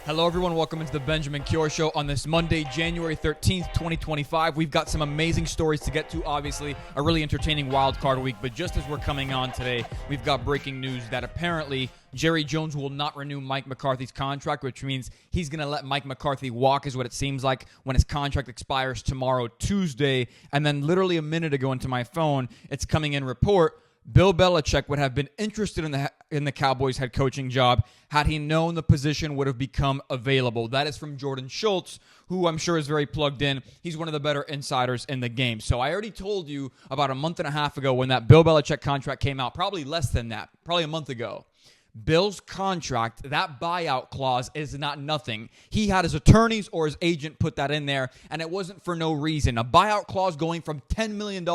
Hello, everyone. Welcome into the Benjamin Cure Show on this Monday, January 13th, 2025. We've got some amazing stories to get to, obviously, a really entertaining wild card week. But just as we're coming on today, we've got breaking news that apparently Jerry Jones will not renew Mike McCarthy's contract, which means he's going to let Mike McCarthy walk, is what it seems like, when his contract expires tomorrow, Tuesday. And then literally a minute ago into my phone, it's coming in report. Bill Belichick would have been interested in the Cowboys head coaching job had he known the position would have become available. That is from Jordan Schultz, who I'm sure is very plugged in. He's one of the better insiders in the game. So I already told you about a month and a half ago when that Bill Belichick contract came out, probably less than that, probably a month ago. Bill's contract, that buyout clause is not nothing. He had his attorneys or his agent put that in there, and it wasn't for no reason. A buyout clause going from $10 million to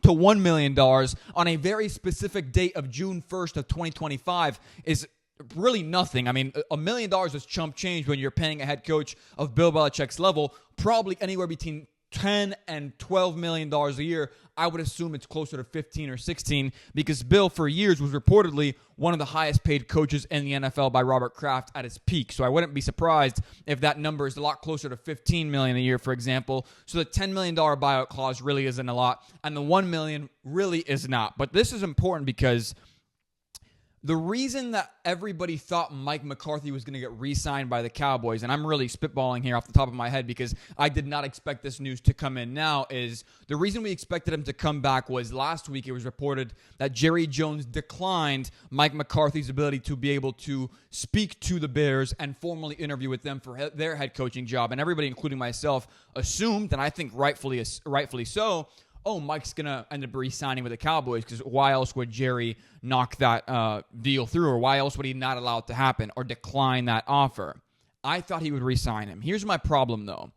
$1 million on a very specific date of June 1st of 2025 is really nothing. I mean, $1 million is chump change when you're paying a head coach of Bill Belichick's level, probably anywhere between $10 and $12 million a year. I would assume it's closer to 15 or 16 because Bill, for years, was reportedly one of the highest paid coaches in the NFL by Robert Kraft at his peak. So I wouldn't be surprised if that number is a lot closer to $15 million a year, for example. So the $10 million buyout clause really isn't a lot, and the $1 million really is not. But this is important because the reason that everybody thought Mike McCarthy was going to get re-signed by the Cowboys, and I'm really spitballing here off the top of my head because I did not expect this news to come in now, is the reason we expected him to come back was last week it was reported that Jerry Jones declined Mike McCarthy's ability to be able to speak to the Bears and formally interview with them for their head coaching job. And everybody, including myself, assumed, and I think rightfully so, Mike's going to end up re-signing with the Cowboys because why else would Jerry knock that deal through, or why else would he not allow it to happen or decline that offer? I thought he would re-sign him. Here's my problem, though.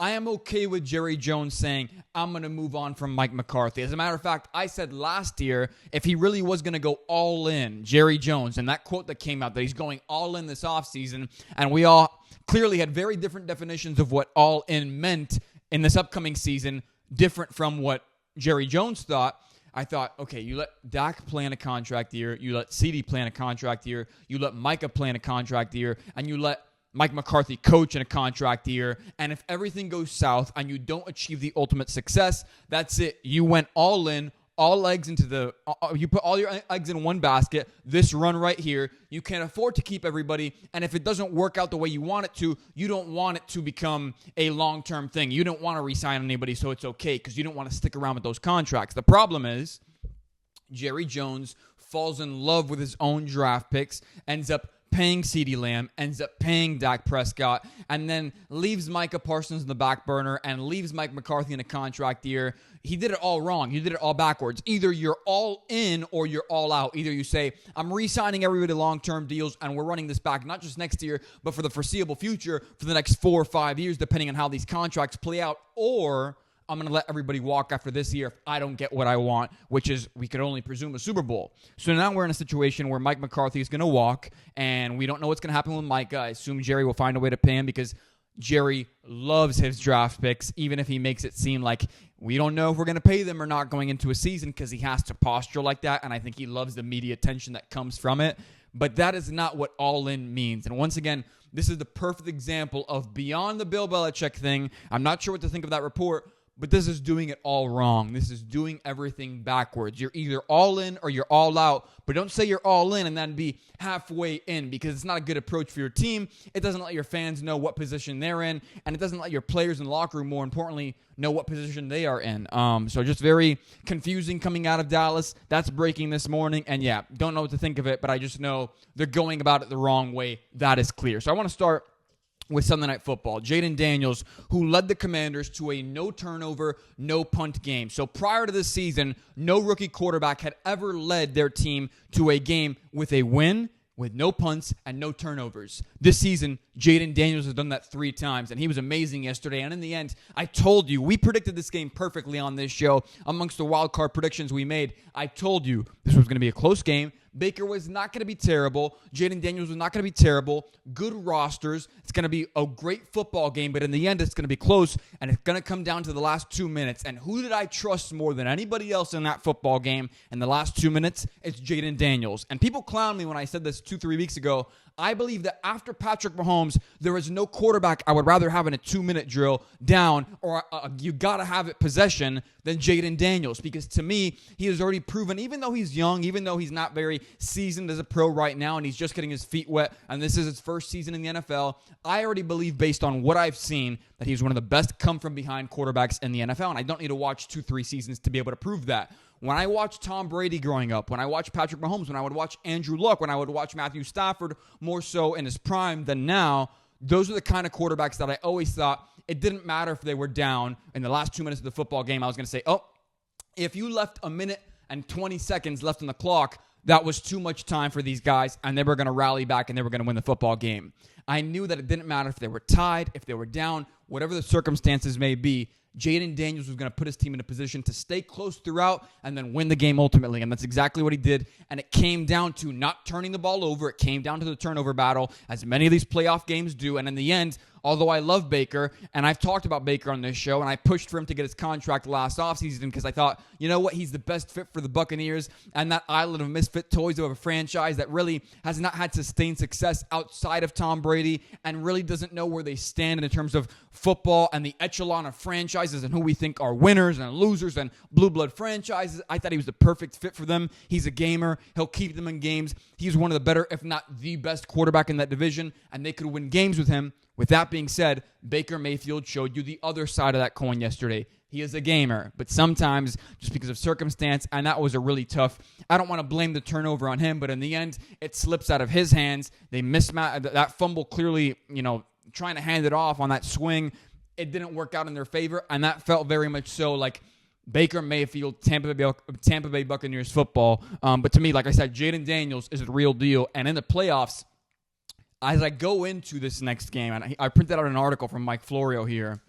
I am okay with Jerry Jones saying, I'm going to move on from Mike McCarthy. As a matter of fact, I said last year, if he really was going to go all in, Jerry Jones, and that quote that came out that he's going all in this offseason, and we all clearly had very different definitions of what all in meant in this upcoming season, different from what Jerry Jones thought. I thought, okay, you let Dak play in a contract year, you let CD play in a contract year, you let Micah play in a contract year, and you let Mike McCarthy coach in a contract year, and if everything goes south and you don't achieve the ultimate success, that's it. You went all in, all eggs into the, you put all your eggs in one basket, this run right here. You can't afford to keep everybody, and if it doesn't work out the way you want it to, you don't want it to become a long-term thing. You don't want to re-sign anybody, so it's okay, because you don't want to stick around with those contracts. The problem is, Jerry Jones falls in love with his own draft picks, ends up paying CeeDee Lamb, ends up paying Dak Prescott, and then leaves Micah Parsons in the back burner and leaves Mike McCarthy in a contract year. He did it all wrong. He did it all backwards. Either you're all in or you're all out. Either you say, I'm re-signing everybody to long-term deals and we're running this back not just next year, but for the foreseeable future for the next 4 or 5 years, depending on how these contracts play out, or I'm going to let everybody walk after this year if I don't get what I want, which is, we could only presume, a Super Bowl. So now we're in a situation where Mike McCarthy is going to walk, and we don't know what's going to happen with Micah. I assume Jerry will find a way to pay him because Jerry loves his draft picks, even if he makes it seem like we don't know if we're going to pay them or not going into a season because he has to posture like that, and I think he loves the media attention that comes from it. But that is not what all-in means. And once again, this is the perfect example of beyond the Bill Belichick thing. I'm not sure what to think of that report, but this is doing it all wrong. This is doing everything backwards. You're either all in or you're all out, but don't say you're all in and then be halfway in, because it's not a good approach for your team. It doesn't let your fans know what position they're in, and it doesn't let your players in the locker room, more importantly, know what position they are in. So just very confusing coming out of Dallas. That's breaking this morning, and yeah, don't know what to think of it, but I just know they're going about it the wrong way. That is clear. So I want to start with Sunday Night Football. Jayden Daniels, who led the Commanders to a no-turnover, no-punt game. So prior to this season, no rookie quarterback had ever led their team to a game with a win, with no punts and no turnovers. This season, Jayden Daniels has done that 3 times, and he was amazing yesterday. And in the end, I told you, we predicted this game perfectly on this show. Amongst the wild card predictions we made, I told you this was going to be a close game. Baker was not going to be terrible. Jayden Daniels was not going to be terrible. Good rosters. It's going to be a great football game, but in the end, it's going to be close, and it's going to come down to the last 2 minutes. And who did I trust more than anybody else in that football game in the last 2 minutes? It's Jayden Daniels. And people clown me when I said this 2-3 weeks ago. I believe that after Patrick Mahomes, there is no quarterback I would rather have in a 2-minute drill down, or you got to have it possession, than Jayden Daniels. Because to me, he has already proven, even though he's young, even though he's not very seasoned as a pro right now, and he's just getting his feet wet, and this is his first season in the NFL, I already believe, based on what I've seen, that he's one of the best come-from-behind quarterbacks in the NFL. And I don't need to watch 2-3 seasons to be able to prove that. When I watched Tom Brady growing up, when I watched Patrick Mahomes, when I would watch Andrew Luck, when I would watch Matthew Stafford more so in his prime than now, those are the kind of quarterbacks that I always thought it didn't matter if they were down in the last 2 minutes of the football game. I was going to say, if you left a minute and 20 seconds left on the clock, that was too much time for these guys, and they were going to rally back, and they were going to win the football game. I knew that it didn't matter if they were tied, if they were down, whatever the circumstances may be. Jayden Daniels was going to put his team in a position to stay close throughout and then win the game ultimately, and that's exactly what he did. And it came down to not turning the ball over. It came down to the turnover battle, as many of these playoff games do. And in the end, although I love Baker, and I've talked about Baker on this show, and I pushed for him to get his contract last offseason because I thought, you know what, he's the best fit for the Buccaneers and that island of misfit toys of a franchise that really has not had sustained success outside of Tom Brady and really doesn't know where they stand in terms of football and the echelon of franchises and who we think are winners and losers and blue blood franchises. I thought he was the perfect fit for them. He's a gamer. He'll keep them in games. He's one of the better, if not the best quarterback in that division, and they could win games with him. With that being said, Baker Mayfield showed you the other side of that coin yesterday. He is a gamer, but sometimes just because of circumstance, and that was a really tough. I don't want to blame the turnover on him, but in the end, it slips out of his hands. They mismatch that fumble clearly, trying to hand it off on that swing. It didn't work out in their favor, and that felt very much so like Baker Mayfield, Tampa Bay Buccaneers football. But to me, like I said, Jayden Daniels is the real deal, and in the playoffs, as I go into this next game, and I printed out an article from Mike Florio here,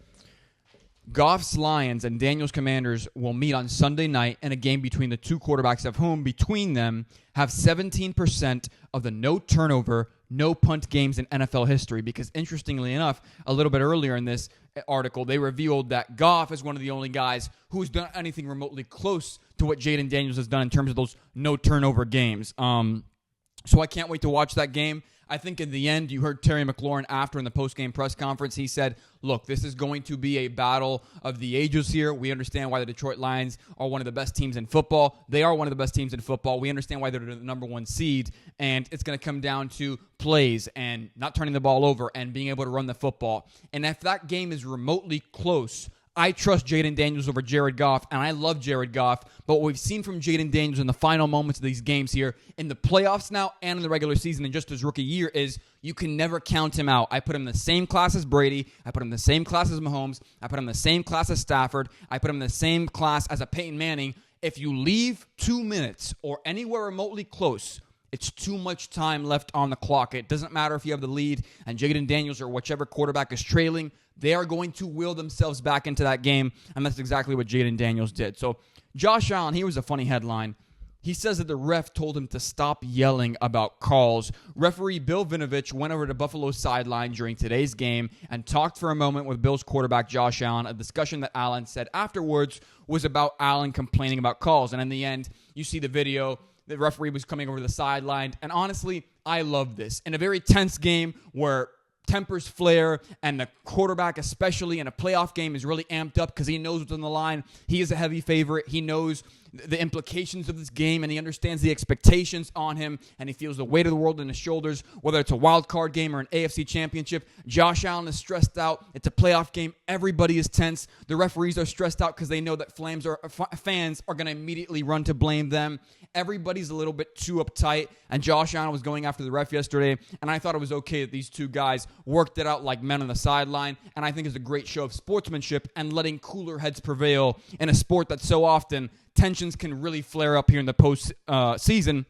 Goff's Lions and Daniels Commanders will meet on Sunday night in a game between the two quarterbacks of whom, between them, have 17% of the no-turnover, no-punt games in NFL history. Because interestingly enough, a little bit earlier in this article, they revealed that Goff is one of the only guys who's done anything remotely close to what Jayden Daniels has done in terms of those no-turnover games. So I can't wait to watch that game. I think in the end, you heard Terry McLaurin after in the post-game press conference. He said, look, this is going to be a battle of the ages here. We understand why the Detroit Lions are one of the best teams in football. They are one of the best teams in football. We understand why they're the number one seed. And it's going to come down to plays and not turning the ball over and being able to run the football. And if that game is remotely close, I trust Jayden Daniels over Jared Goff, and I love Jared Goff. But what we've seen from Jayden Daniels in the final moments of these games here, in the playoffs now and in the regular season and just his rookie year, is you can never count him out. I put him in the same class as Brady. I put him in the same class as Mahomes. I put him in the same class as Stafford. I put him in the same class as a Peyton Manning. If you leave 2 minutes or anywhere remotely close, it's too much time left on the clock. It doesn't matter if you have the lead and Jayden Daniels or whichever quarterback is trailing. They are going to will themselves back into that game, and that's exactly what Jayden Daniels did. So Josh Allen, here was a funny headline. He says that the ref told him to stop yelling about calls. Referee Bill Vinovich went over to Buffalo's sideline during today's game and talked for a moment with Bills quarterback Josh Allen. A discussion that Allen said afterwards was about Allen complaining about calls. And in the end, you see the video. The referee was coming over the sideline. And honestly, I love this. In a very tense game where tempers flare and the quarterback, especially in a playoff game, is really amped up because he knows what's on the line. He is a heavy favorite. He knows the implications of this game, and he understands the expectations on him, and he feels the weight of the world on his shoulders, whether it's a wild card game or an AFC championship. Josh Allen is stressed out. It's a playoff game. Everybody is tense. The referees are stressed out because they know that fans are going to immediately run to blame them. Everybody's a little bit too uptight, and Josh Allen was going after the ref yesterday, and I thought it was okay that these two guys worked it out like men on the sideline, and I think it's a great show of sportsmanship and letting cooler heads prevail in a sport that so often tensions can really flare up here in the post-season.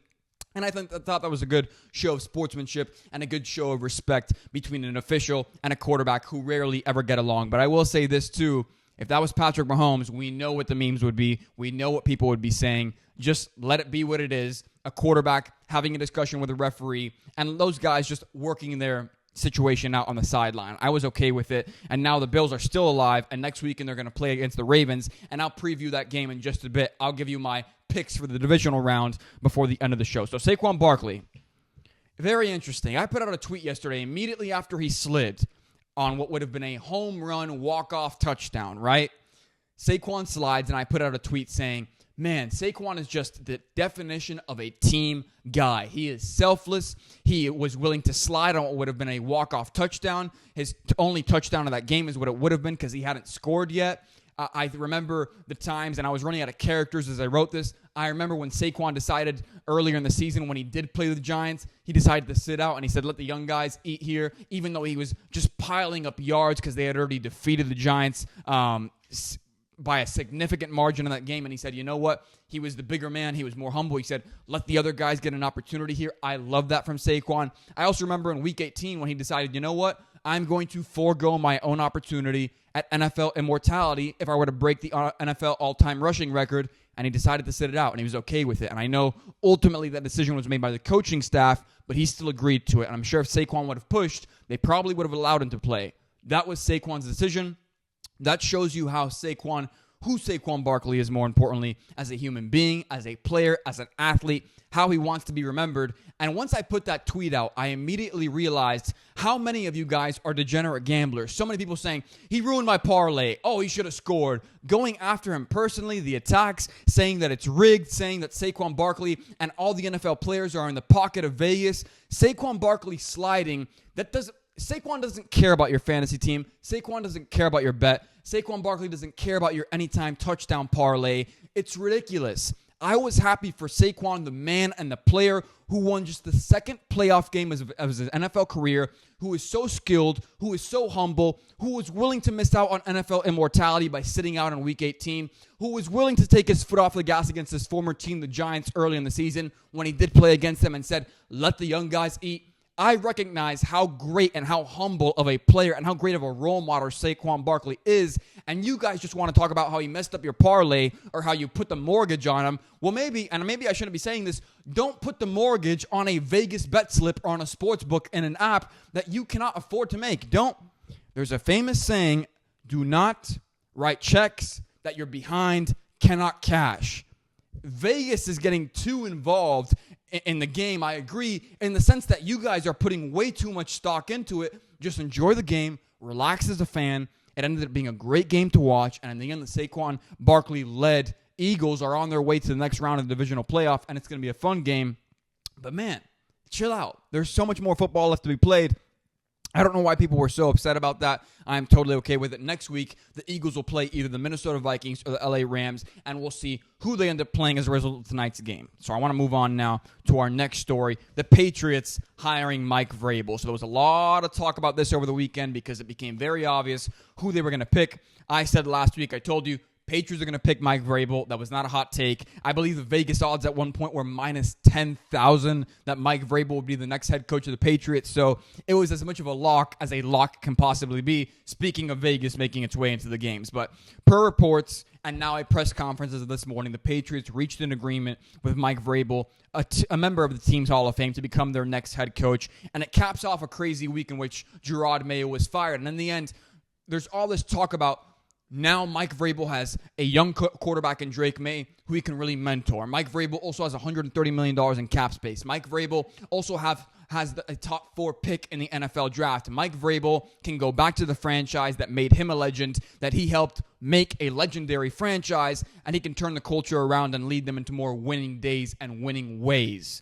And I thought that was a good show of sportsmanship and a good show of respect between an official and a quarterback who rarely ever get along. But I will say this, too. If that was Patrick Mahomes, we know what the memes would be. We know what people would be saying. Just let it be what it is. a quarterback having a discussion with a referee, and those guys just working their situation out on the sideline. I was okay with it, and now the Bills are still alive, and next weekend they're going to play against the Ravens, and I'll preview that game in just a bit. I'll give you my picks for the divisional round before the end of the show. So Saquon Barkley, very interesting. I put out a tweet yesterday immediately after he slid on what would have been a home run walk-off touchdown, right? Saquon slides, and I put out a tweet saying, man, Saquon is just the definition of a team guy. He is selfless. He was willing to slide on what would have been a walk-off touchdown. His only touchdown of that game is what it would have been because he hadn't scored yet. I remember the times, and I was running out of characters as I wrote this. I remember when Saquon decided earlier in the season when he did play with the Giants, he decided to sit out, and he said, let the young guys eat here, even though he was just piling up yards because they had already defeated the Giants by a significant margin in that game, and he said, you know what? He was the bigger man. He was more humble. He said, let the other guys get an opportunity here. I love that from Saquon. I also remember in Week 18 when he decided, you know what? I'm going to forego my own opportunity at NFL immortality if I were to break the NFL all-time rushing record, and he decided to sit it out, and he was okay with it. And I know ultimately that decision was made by the coaching staff, but he still agreed to it. And I'm sure if Saquon would have pushed, they probably would have allowed him to play. That was Saquon's decision. That shows you who Saquon Barkley is, more importantly, as a human being, as a player, as an athlete, how he wants to be remembered. And once I put that tweet out, I immediately realized how many of you guys are degenerate gamblers. So many people saying, he ruined my parlay. Oh, he should have scored. Going after him personally, the attacks, saying that it's rigged, saying that Saquon Barkley and all the NFL players are in the pocket of Vegas. Saquon Barkley sliding, Saquon doesn't care about your fantasy team. Saquon doesn't care about your bet. Saquon Barkley doesn't care about your anytime touchdown parlay. It's ridiculous. I was happy for Saquon, the man and the player who won just the second playoff game of his NFL career, who is so skilled, who is so humble, who was willing to miss out on NFL immortality by sitting out in Week 18, who was willing to take his foot off the gas against his former team, the Giants, early in the season when he did play against them and said, let the young guys eat. I recognize how great and how humble of a player and how great of a role model Saquon Barkley is, and you guys just want to talk about how he messed up your parlay or how you put the mortgage on him. Well, maybe I shouldn't be saying this, don't put the mortgage on a Vegas bet slip or on a sports book in an app that you cannot afford to make. There's a famous saying, do not write checks that you're behind cannot cash. Vegas is getting too involved in the game. I agree in the sense that you guys are putting way too much stock into it. Just enjoy the game, relax as a fan. It ended up being a great game to watch, and in the end, the Saquon Barkley-led Eagles are on their way to the next round of the divisional playoff, and it's going to be a fun game. But man, chill out. There's so much more football left to be played. I don't know why people were so upset about that. I'm totally okay with it. Next week, the Eagles will play either the Minnesota Vikings or the LA Rams, and we'll see who they end up playing as a result of tonight's game. So I want to move on now to our next story, the Patriots hiring Mike Vrabel. So there was a lot of talk about this over the weekend because it became very obvious who they were going to pick. I said last week, I told you, Patriots are going to pick Mike Vrabel. That was not a hot take. I believe the Vegas odds at one point were minus 10,000 that Mike Vrabel would be the next head coach of the Patriots. So it was as much of a lock as a lock can possibly be, speaking of Vegas making its way into the games. But per reports, and now a press conference as of this morning, the Patriots reached an agreement with Mike Vrabel, a member of the team's Hall of Fame, to become their next head coach. And it caps off a crazy week in which Jerod Mayo was fired. And in the end, there's all this talk about now Mike Vrabel has a young quarterback in Drake May who he can really mentor. Mike Vrabel also has $130 million in cap space. Mike Vrabel also has a top 4 pick in the NFL draft. Mike Vrabel can go back to the franchise that made him a legend, that he helped make a legendary franchise, and he can turn the culture around and lead them into more winning days and winning ways.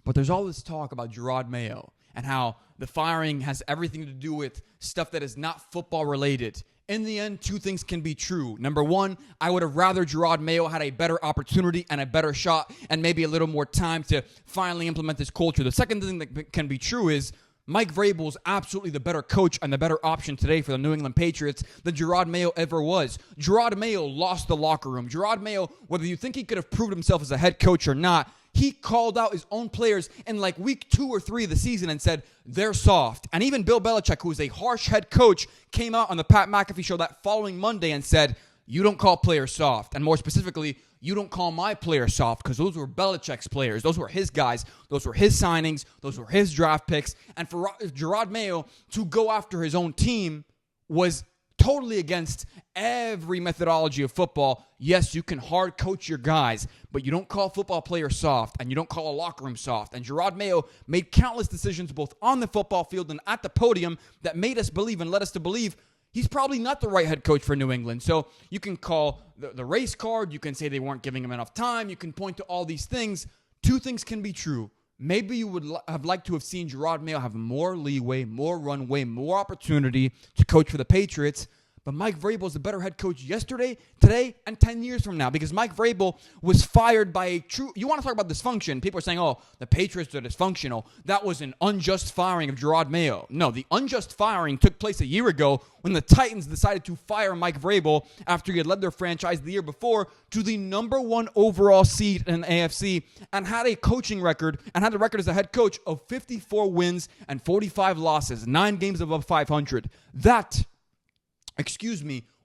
But there's all this talk about Jerod Mayo and how the firing has everything to do with stuff that is not football related. In the end, two things can be true. Number one, I would have rather Jerod Mayo had a better opportunity and a better shot and maybe a little more time to finally implement this culture. The second thing that can be true is Mike Vrabel is absolutely the better coach and the better option today for the New England Patriots than Jerod Mayo ever was. Jerod Mayo lost the locker room. Jerod Mayo, whether you think he could have proved himself as a head coach or not, he called out his own players in like week 2 or 3 of the season and said, they're soft. And even Bill Belichick, who is a harsh head coach, came out on the Pat McAfee show that following Monday and said, you don't call players soft. And more specifically, you don't call my players soft because those were Belichick's players. Those were his guys. Those were his signings. Those were his draft picks. And for Jerod Mayo to go after his own team was totally against every methodology of football. Yes, you can hard coach your guys, but you don't call football players soft, and you don't call a locker room soft. And Jerod Mayo made countless decisions both on the football field and at the podium that made us believe and led us to believe he's probably not the right head coach for New England. So you can call the race card. You can say they weren't giving him enough time. You can point to all these things. Two things can be true. Maybe you would have liked to have seen Jerod Mayo have more leeway, more runway, more opportunity to coach for the Patriots. But Mike Vrabel is a better head coach yesterday, today, and 10 years from now, because Mike Vrabel was fired by a true... You want to talk about dysfunction. People are saying, oh, the Patriots are dysfunctional. That was an unjust firing of Jerod Mayo. No, the unjust firing took place a year ago when the Titans decided to fire Mike Vrabel after he had led their franchise the year before to the number 1 overall seed in the AFC and had a coaching record and had a record as a head coach of 54 wins and 45 losses, 9 games above 500. That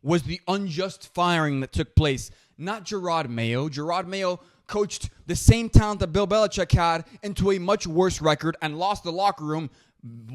was the unjust firing that took place, not Jerod Mayo. Jerod Mayo coached the same talent that Bill Belichick had into a much worse record and lost the locker room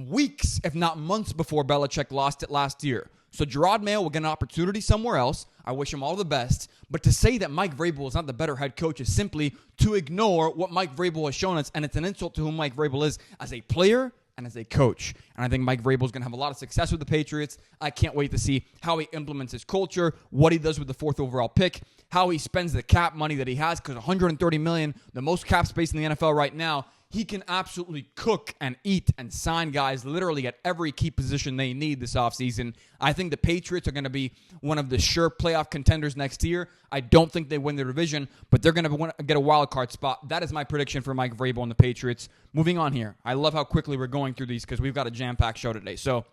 weeks, if not months, before Belichick lost it last year. So Jerod Mayo will get an opportunity somewhere else. I wish him all the best. But to say that Mike Vrabel is not the better head coach is simply to ignore what Mike Vrabel has shown us, and it's an insult to who Mike Vrabel is as a player and as a coach. And I think Mike Vrabel is going to have a lot of success with the Patriots. I can't wait to see how he implements his culture, what he does with the 4th overall pick, how he spends the cap money that he has, because $130 million, the most cap space in the NFL right now, he can absolutely cook and eat and sign guys literally at every key position they need this offseason. I think the Patriots are going to be one of the sure playoff contenders next year. I don't think they win their division, but they're going to get a wild card spot. That is my prediction for Mike Vrabel and the Patriots. Moving on here. I love how quickly we're going through these because we've got a jam-packed show today. So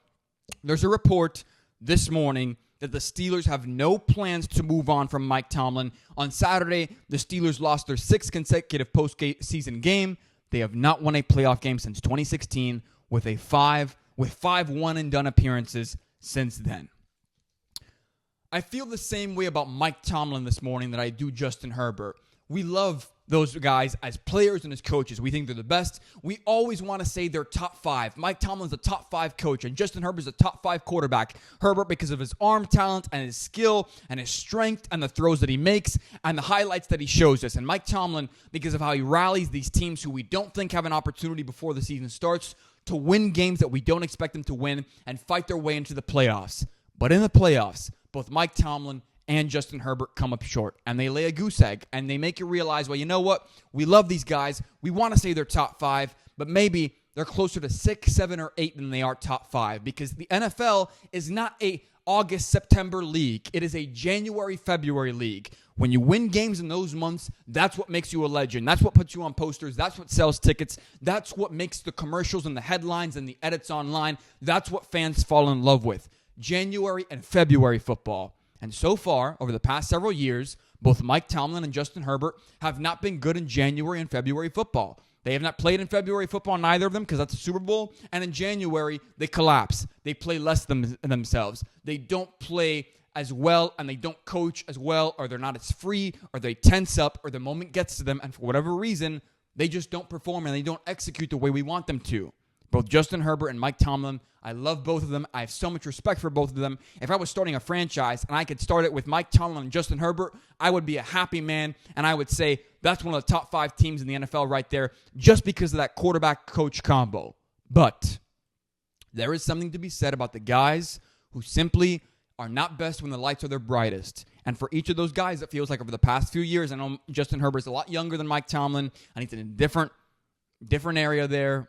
there's a report this morning that the Steelers have no plans to move on from Mike Tomlin. On Saturday, the Steelers lost their 6th consecutive postseason game. They have not won a playoff game since 2016 with 5 one-and-done appearances since then. I feel the same way about Mike Tomlin this morning that I do Justin Herbert. We love those guys as players and as coaches. We think they're the best. We always want to say they're top 5. Mike Tomlin's a top 5 coach, and Justin Herbert's a top 5 quarterback. Herbert because of his arm talent and his skill and his strength and the throws that he makes and the highlights that he shows us. And Mike Tomlin because of how he rallies these teams who we don't think have an opportunity before the season starts to win games that we don't expect them to win and fight their way into the playoffs. But in the playoffs, both Mike Tomlin and Justin Herbert come up short, and they lay a goose egg, and they make you realize, well, you know what? We love these guys. We want to say they're top 5, but maybe they're closer to 6, 7, or 8 than they are top 5 because the NFL is not a August-September league. It is a January-February league. When you win games in those months, that's what makes you a legend. That's what puts you on posters. That's what sells tickets. That's what makes the commercials and the headlines and the edits online. That's what fans fall in love with. January and February football. And so far, over the past several years, both Mike Tomlin and Justin Herbert have not been good in January and February football. They have not played in February football, neither of them, because that's a Super Bowl. And in January, they collapse. They play less than themselves. They don't play as well, and they don't coach as well, or they're not as free, or they tense up, or the moment gets to them, and for whatever reason, they just don't perform, and they don't execute the way we want them to. Both Justin Herbert and Mike Tomlin, I love both of them. I have so much respect for both of them. If I was starting a franchise and I could start it with Mike Tomlin and Justin Herbert, I would be a happy man, and I would say that's one of the top 5 teams in the NFL right there just because of that quarterback-coach combo. But there is something to be said about the guys who simply are not best when the lights are their brightest. And for each of those guys, it feels like over the past few years, I know Justin Herbert's a lot younger than Mike Tomlin, and he's in a different area there.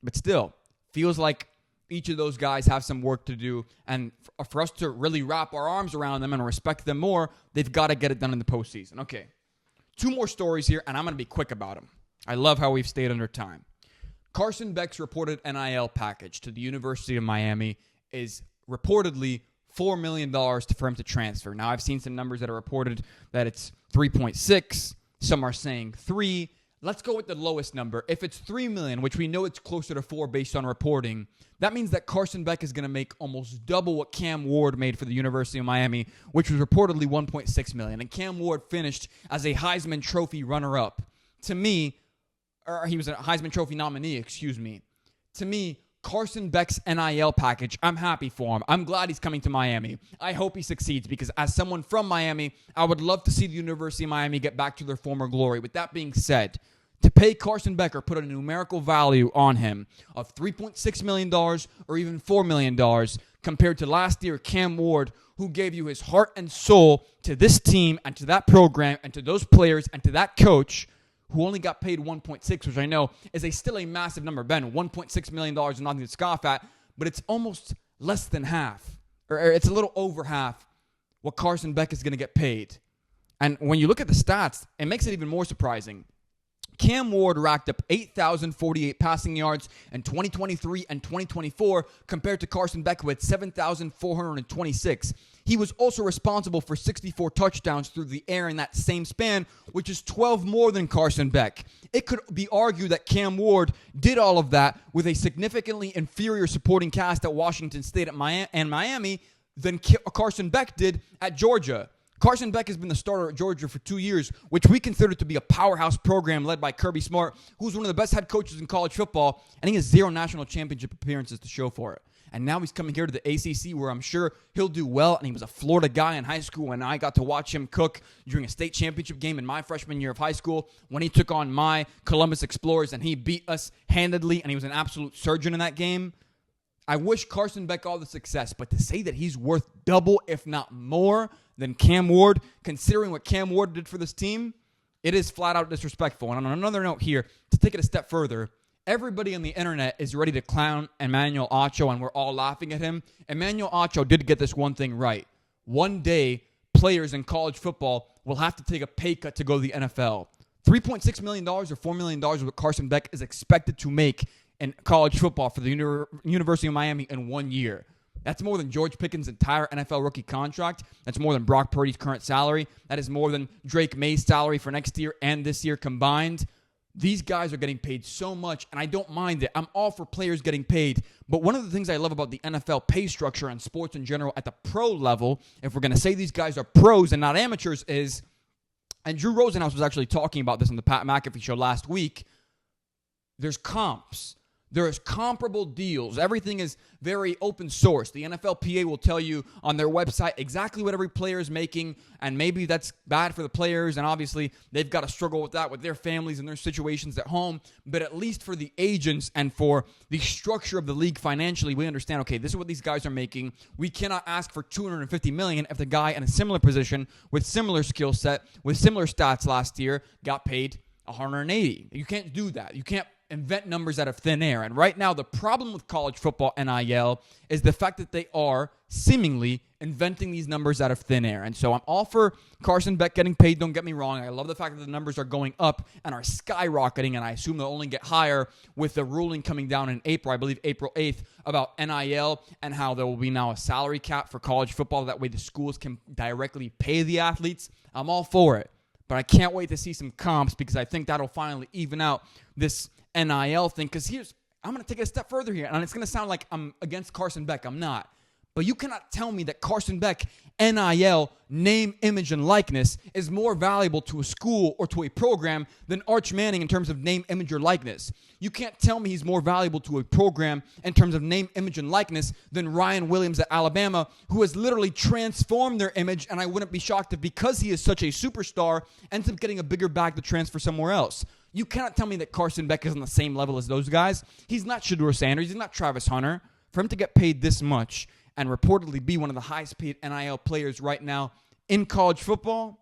But still, feels like each of those guys have some work to do. And for us to really wrap our arms around them and respect them more, they've got to get it done in the postseason. Okay, 2 more stories here, and I'm going to be quick about them. I love how we've stayed under time. Carson Beck's reported NIL package to the University of Miami is reportedly $4 million for him to transfer. Now, I've seen some numbers that are reported that it's 3.6. Some are saying 3. let's go with the lowest number. If it's $3 million, which we know it's closer to $4 million based on reporting, that means that Carson Beck is going to make almost double what Cam Ward made for the University of Miami, which was reportedly $1.6 million. And Cam Ward finished as a Heisman Trophy runner-up. To me, or he was a Heisman Trophy nominee, excuse me. To me, Carson Beck's NIL package, I'm happy for him. I'm glad he's coming to Miami. I hope he succeeds because as someone from Miami, I would love to see the University of Miami get back to their former glory. With that being said, to pay Carson Beck or put a numerical value on him of $3.6 million or even $4 million compared to last year Cam Ward, who gave you his heart and soul to this team and to that program and to those players and to that coach, who only got paid $1.6, which I know is still a massive number. Ben, $1.6 million is nothing to scoff at, but it's almost less than half, or it's a little over half what Carson Beck is going to get paid. And when you look at the stats, it makes it even more surprising. Cam Ward racked up 8,048 passing yards in 2023 and 2024 compared to Carson Beck with 7,426. He was also responsible for 64 touchdowns through the air in that same span, which is 12 more than Carson Beck. It could be argued that Cam Ward did all of that with a significantly inferior supporting cast at Washington State and Miami than Carson Beck did at Georgia. Carson Beck has been the starter at Georgia for 2 years, which we consider to be a powerhouse program led by Kirby Smart, who's one of the best head coaches in college football, and he has 0 national championship appearances to show for it. And now he's coming here to the ACC, where I'm sure he'll do well, and he was a Florida guy in high school, and I got to watch him cook during a state championship game in my freshman year of high school when he took on my Columbus Explorers, and he beat us handedly, and he was an absolute surgeon in that game. I wish Carson Beck all the success, but to say that he's worth double, if not more, than Cam Ward, considering what Cam Ward did for this team, it is flat out disrespectful. And on another note here, to take it a step further, everybody on the internet is ready to clown Emmanuel Acho, and we're all laughing at him. Emmanuel Acho did get this one thing right. One day, players in college football will have to take a pay cut to go to the NFL. $3.6 million or $4 million is what Carson Beck is expected to make in college football for the University of Miami in 1 year. That's more than George Pickens' entire NFL rookie contract. That's more than Brock Purdy's current salary. That is more than Drake May's salary for next year and this year combined. These guys are getting paid so much, and I don't mind it. I'm all for players getting paid. But one of the things I love about the NFL pay structure and sports in general at the pro level, if we're going to say these guys are pros and not amateurs, is, and Drew Rosenhaus was actually talking about this on the Pat McAfee show last week, there's comps. There's comparable deals. Everything is very open source. The NFLPA will tell you on their website exactly what every player is making, and maybe that's bad for the players, and obviously they've got to struggle with that with their families and their situations at home. But at least for the agents and for the structure of the league financially, we understand, okay, this is what these guys are making. We cannot ask for $250 million if the guy in a similar position with similar skill set, with similar stats last year, got paid $180. You can't do that. You can't invent numbers out of thin air. And right now, the problem with college football NIL is the fact that they are seemingly inventing these numbers out of thin air. And so I'm all for Carson Beck getting paid, don't get me wrong. I love the fact that the numbers are going up and are skyrocketing, and I assume they'll only get higher with the ruling coming down in April, I believe April 8th, about NIL and how there will be now a salary cap for college football. That way the schools can directly pay the athletes. I'm all for it. But I can't wait to see some comps because I think that'll finally even out this NIL thing. Because I'm going to take it a step further here, and it's going to sound like I'm against Carson Beck. I'm not. But you cannot tell me that Carson Beck, NIL, name, image, and likeness is more valuable to a school or to a program than Arch Manning in terms of name, image, or likeness. You can't tell me he's more valuable to a program in terms of name, image, and likeness than Ryan Williams at Alabama, who has literally transformed their image, and I wouldn't be shocked if because he is such a superstar, ends up getting a bigger bag to transfer somewhere else. You cannot tell me that Carson Beck is on the same level as those guys. He's not Shedeur Sanders. He's not Travis Hunter. For him to get paid this much and reportedly be one of the highest paid NIL players right now in college football,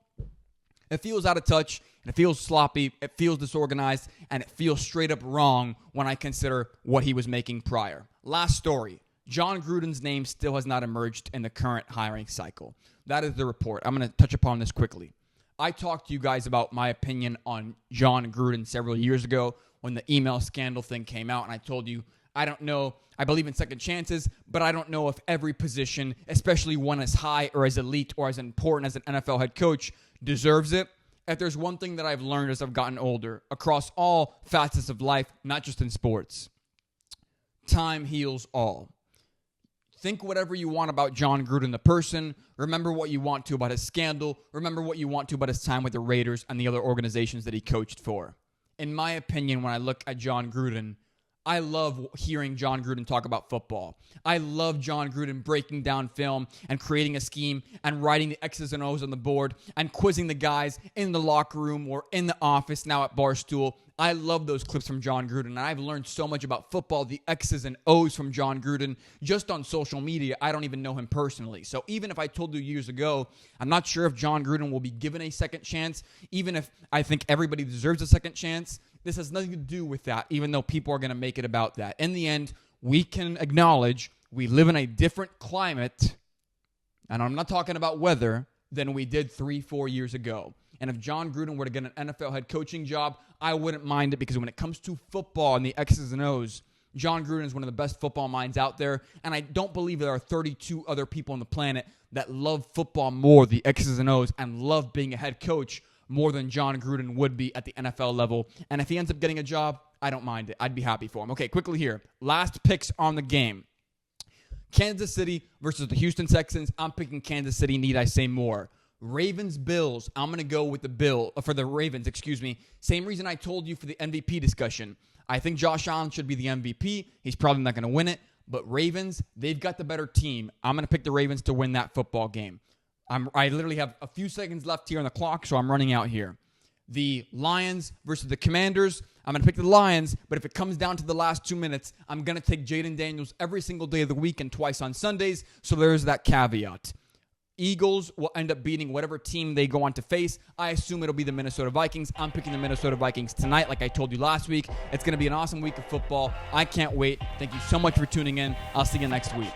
it feels out of touch, and it feels sloppy, it feels disorganized, and it feels straight up wrong when I consider what he was making prior. Last story. Jon Gruden's name still has not emerged in the current hiring cycle. That is the report. I'm going to touch upon this quickly. I talked to you guys about my opinion on Jon Gruden several years ago when the email scandal thing came out, and I told you, I don't know, I believe in second chances, but I don't know if every position, especially one as high or as elite or as important as an NFL head coach, deserves it. if there's one thing that I've learned as I've gotten older, across all facets of life, not just in sports, time heals all. Think whatever you want about Jon Gruden, the person. Remember what you want to about his scandal. Remember what you want to about his time with the Raiders and the other organizations that he coached for. In my opinion, when I look at Jon Gruden, I love hearing Jon Gruden talk about football. I love Jon Gruden breaking down film and creating a scheme and writing the X's and O's on the board and quizzing the guys in the locker room or in the office now at Barstool. I love those clips from Jon Gruden, and I've learned so much about football, the X's and O's from Jon Gruden, just on social media. I don't even know him personally. So even if I told you years ago, I'm not sure if Jon Gruden will be given a second chance, even if I think everybody deserves a second chance. This has nothing to do with that, even though people are going to make it about that. In the end, we can acknowledge we live in a different climate, and I'm not talking about weather, than we did 3-4 years ago. And if Jon Gruden were to get an NFL head coaching job, I wouldn't mind it, because when it comes to football and the X's and O's, Jon Gruden is one of the best football minds out there, and I don't believe there are 32 other people on the planet that love football more, the X's and O's, and love being a head coach more than Jon Gruden would be at the NFL level. And if he ends up getting a job, I don't mind it. I'd be happy for him. Okay, quickly here. Last picks on the game. Kansas City versus the Houston Texans. I'm picking Kansas City. Need I say more? Ravens, Bills. I'm going to go with the Ravens, Same reason I told you for the MVP discussion. I think Josh Allen should be the MVP. He's probably not going to win it. But Ravens, they've got the better team. I'm going to pick the Ravens to win that football game. I literally have a few seconds left here on the clock, so I'm running out here. The Lions versus the Commanders. I'm going to pick the Lions, but if it comes down to the last 2 minutes, I'm going to take Jayden Daniels every single day of the week and twice on Sundays, so there's that caveat. Eagles will end up beating whatever team they go on to face. I assume it'll be the Minnesota Vikings. I'm picking the Minnesota Vikings tonight, like I told you last week. It's going to be an awesome week of football. I can't wait. Thank you so much for tuning in. I'll see you next week.